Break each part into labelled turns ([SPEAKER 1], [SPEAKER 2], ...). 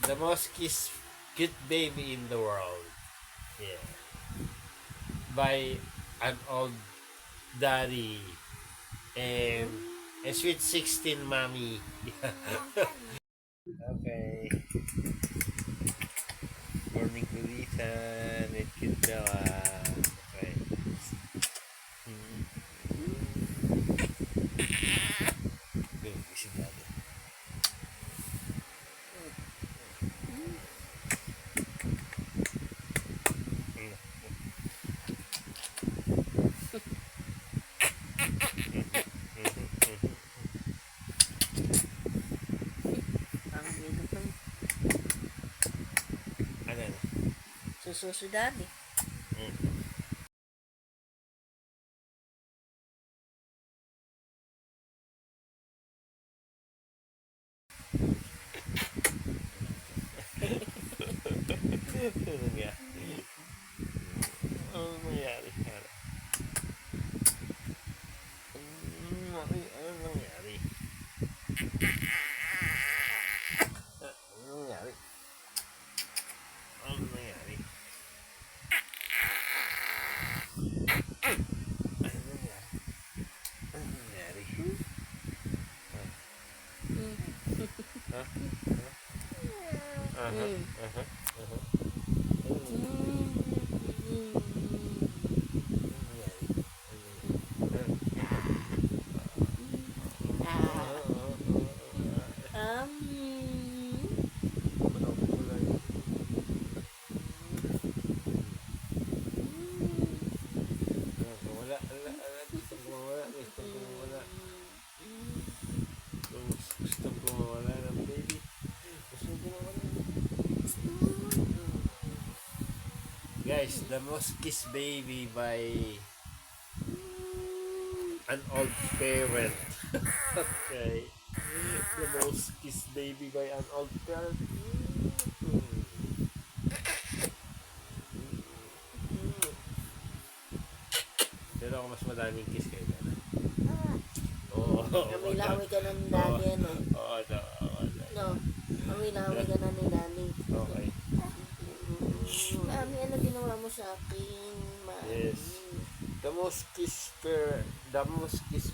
[SPEAKER 1] The most cute baby in the world. Yeah. By an old daddy and a sweet 16 mommy. Okay. Morning kulitan. It cute Bella. Okay. Good. Gising natin.
[SPEAKER 2] Ang hirap ng
[SPEAKER 1] Ano na?
[SPEAKER 2] sususudan eh.
[SPEAKER 1] Ano nangyari? Ano nangyari? Ano nangyari? Ano nangyari? Ano nangyari? Ano nangyari? Ano nangyari? Ha? Aha, aha, aha. Wala, gusto ko mawala, gusto ko mawala. Gusto ko mawala ng baby. Gusto ko mawala. Guys, the most kissed baby by an old parent. Okay. The most kissed baby by an old parent. Pero ako mas madaming kiss kayo na. Oo.
[SPEAKER 2] Kamilawi ka na ni Daddy, ano?
[SPEAKER 1] Oo,
[SPEAKER 2] No, kamilawi ka na ni Daddy.
[SPEAKER 1] okay.
[SPEAKER 2] Mami, ano ginawa mo sa akin? Mami.
[SPEAKER 1] Yes. The most kissed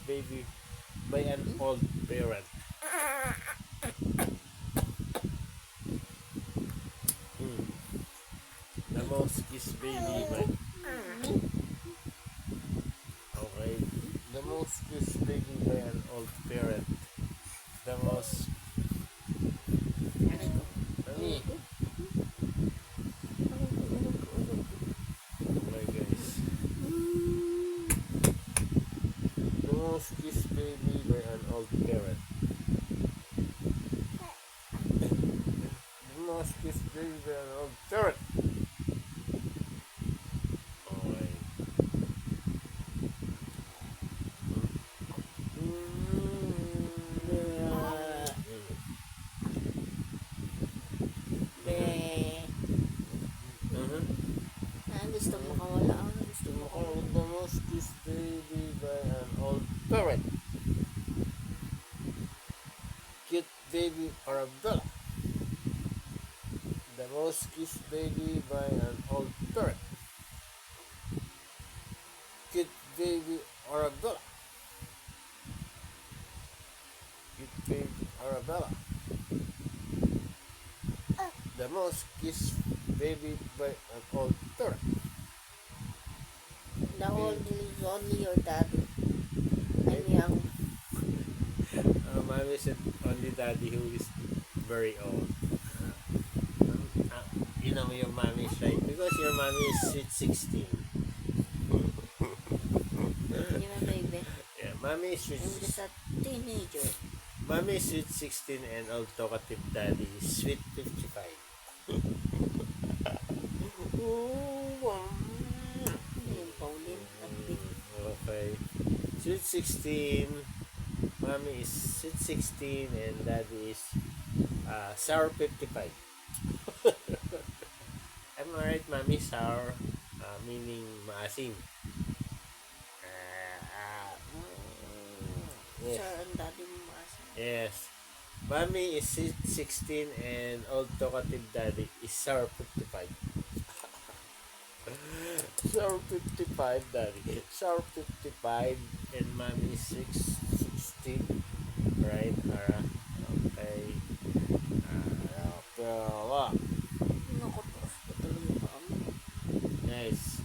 [SPEAKER 1] baby by an old parent. The most kissed baby by okay. The most kissed baby by an old parent. The most Ani. Okay guys. The most kissed baby by an old parent. The most kissed baby by an old parent. Okay.
[SPEAKER 2] Gusto mo kawala ako. Gusto mo
[SPEAKER 1] Oh, the most kissed baby by an old parent. Cute baby Arabella. The most kissed baby by an old parent. Cute baby Arabella. Cute baby Arabella. The most kissed baby by an old parent.
[SPEAKER 2] The old is only your daddy. I'm young.
[SPEAKER 1] Mommy said only daddy who is very old. You know your mommy is right because your mommy is sweet 16.
[SPEAKER 2] You know, baby.
[SPEAKER 1] Yeah, mommy is sweet.
[SPEAKER 2] I'm just a teenager.
[SPEAKER 1] Mommy is sweet 16 and old talkative daddy is sweet 55.
[SPEAKER 2] Yung Pauline.
[SPEAKER 1] Okay. Sweet 16. Mommy is sweet 16 and daddy is sour 55. I'm alright, mommy. Sour meaning maasim. Yes.
[SPEAKER 2] Sir, ang daddy mo maasa.
[SPEAKER 1] Yes. Mommy is 16 and old talkative daddy is sharp 55. Sharp 55 daddy. Sharp 55 and mommy is 16. Right, Ara? Okay. Pero,
[SPEAKER 2] Nakutos ko talaga pa kami.
[SPEAKER 1] nice.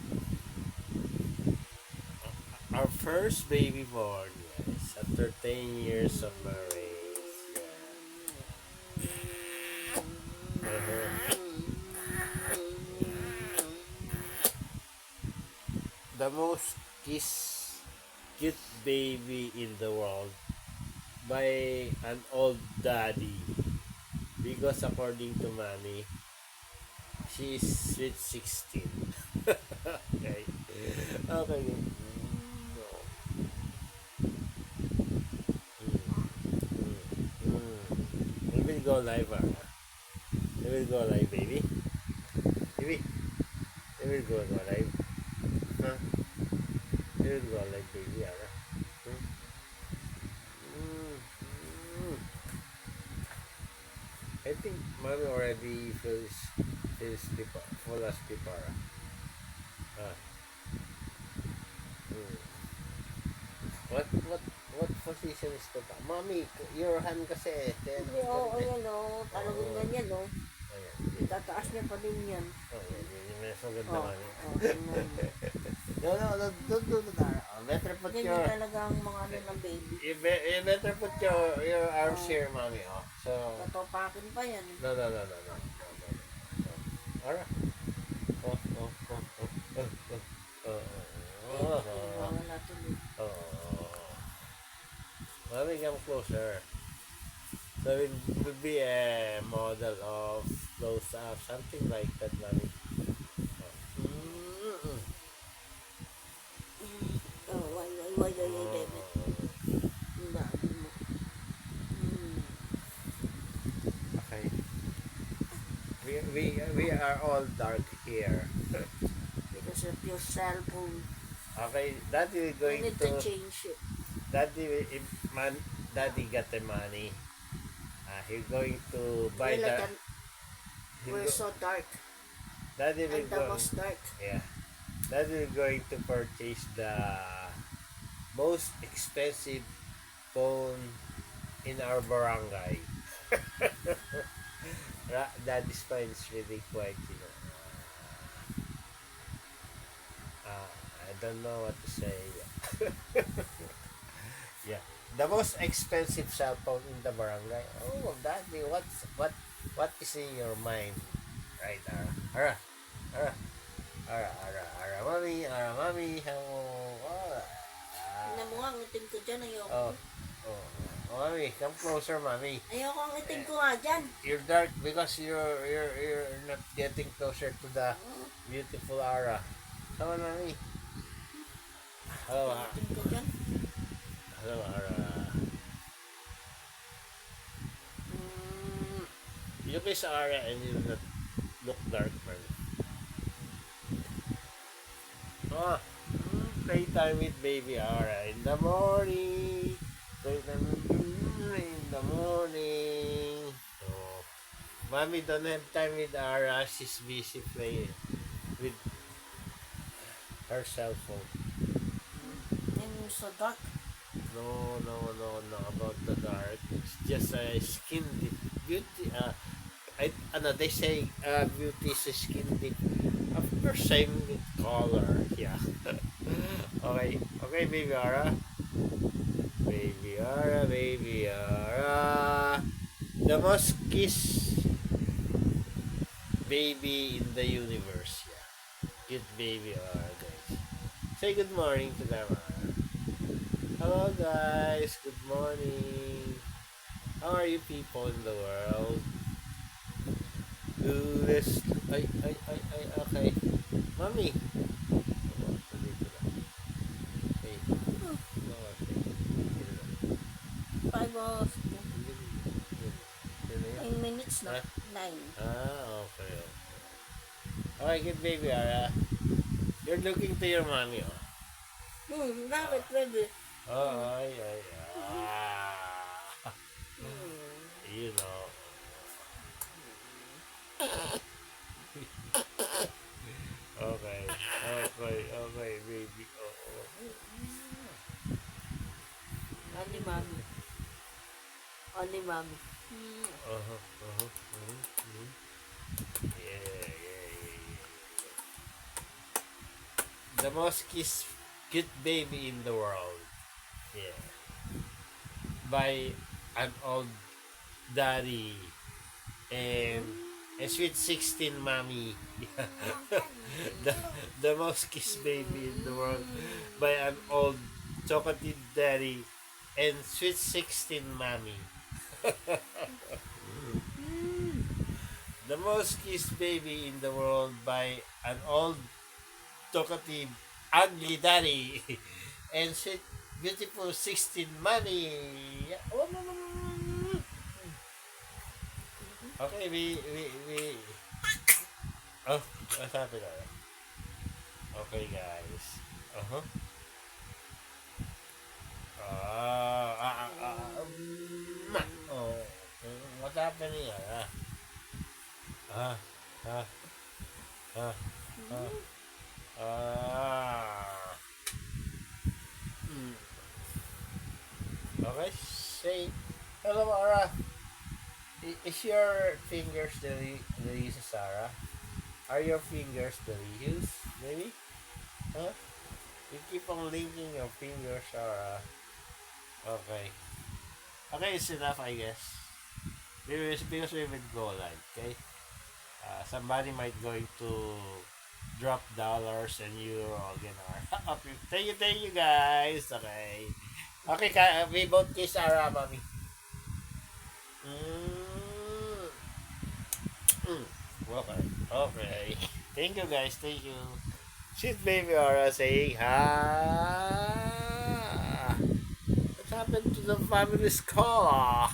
[SPEAKER 1] Our first baby born, yes. After 10 years of marriage. Yeah. The most cute baby in the world by an old daddy. Because according to mommy, she is sweet 16. Okay. Okay. No. We will go live, We will go live, baby. Baby. We will go live. Huh? We will go live, baby, Hmm? Mm, mm. I think mommy already feels sleep, full asleep, Ah. Mm. What position is to pa? Mommy, your hand kasi. Then,
[SPEAKER 2] Hindi, oo, ayan o. Talagang
[SPEAKER 1] Oo.
[SPEAKER 2] ganyan o.
[SPEAKER 1] Ayan.
[SPEAKER 2] Itataas niya pa din yan.
[SPEAKER 1] Oh, yan. Yung so good
[SPEAKER 2] Oo,
[SPEAKER 1] naman.
[SPEAKER 2] oo, tingnan mo.
[SPEAKER 1] No, don't do that. Better put
[SPEAKER 2] Ganyan
[SPEAKER 1] your...
[SPEAKER 2] talaga ang mga ano ng baby.
[SPEAKER 1] You better put your arms here, mommy. Oh. So,
[SPEAKER 2] Tatopakin pa yan.
[SPEAKER 1] no. Alright. Oh.
[SPEAKER 2] Wala tuloy.
[SPEAKER 1] Mommy, come closer. So it would be a model of close up, something like that, mommy. Mm-mm.
[SPEAKER 2] Oh, why, David? Ang dami mo.
[SPEAKER 1] Okay. We are all dark here.
[SPEAKER 2] Because of your cell phone.
[SPEAKER 1] Okay, Daddy is
[SPEAKER 2] You
[SPEAKER 1] going
[SPEAKER 2] need to change it.
[SPEAKER 1] Daddy got the money. He's going to buy
[SPEAKER 2] We're like
[SPEAKER 1] the.
[SPEAKER 2] we're so dark.
[SPEAKER 1] Daddy will
[SPEAKER 2] And the
[SPEAKER 1] go.
[SPEAKER 2] most dark.
[SPEAKER 1] Yeah. Daddy is going to purchase the most expensive phone in our barangay. Daddy's phone is really quite, I don't know what to say. Yeah, the most expensive cell phone in the barangay. Oh, Daddy, what is in your mind? Right, Mommy, how?
[SPEAKER 2] Tingnan mo nga, ang itim ko dyan. Ayoko.
[SPEAKER 1] Mommy, come closer, mommy.
[SPEAKER 2] Ayoko ang itim ko nga dyan.
[SPEAKER 1] You're dark because you're not getting closer to the beautiful Ara. Come on, mommy. Hello,
[SPEAKER 2] Ang itim ko dyan.
[SPEAKER 1] hello, Ara. You kiss Ara and you not look dark, man. Playtime with baby Ara in the morning. Playtime in the morning. So, mommy don't have time with Ara. She's busy playing with her cell phone.
[SPEAKER 2] And you're so dark.
[SPEAKER 1] No, about the dark. It's just a skin deep beauty. They say beauty is a skin deep. Of course, same with color. Yeah. Okay, baby Ara. Baby Ara. The most kissed baby in the universe. Yeah. Good baby Ara, guys. Say good morning to them, Ara. Hello, guys. Good morning. How are you people in the world? Okay. Mommy. Hey. No, okay.
[SPEAKER 2] 5 of 9 minutes na. 9.
[SPEAKER 1] Okay. Okay, good baby, Ara. You're looking to your mommy, oh.
[SPEAKER 2] Bakit, baby?
[SPEAKER 1] Ay. you know. Okay, okay, baby.
[SPEAKER 2] Only mommy. Only mommy.
[SPEAKER 1] Uh-huh, uh-huh, Yeah, The most cute baby in the world. Yeah. By an old daddy and a sweet 16 mommy. the, the most kissed baby in the world by an old talkative daddy and sweet 16 mommy. The most kissed baby in the world by an old talkative ugly daddy and sweet beautiful 16 mommy. Okay, we oh, what's happening? Okay, guys. Uh-huh. Oh, what's happening? Ah, ah, ah, ah, ah. Mm. Okay, say hello, Ara. Is your fingers delicious, Sarah? Are your fingers delicious, maybe? Huh? You keep on linking your fingers, Sarah. Okay. Okay, it's enough, I guess. Because we will go live, okay? Somebody might going to drop dollars and euro again. Okay, thank you guys. Okay. Okay, we both kiss Sarah, mommy. Mm. Mm. Okay. Okay. Thank you guys. Thank you. Sweet baby Aura saying hi. What happened to the family's car?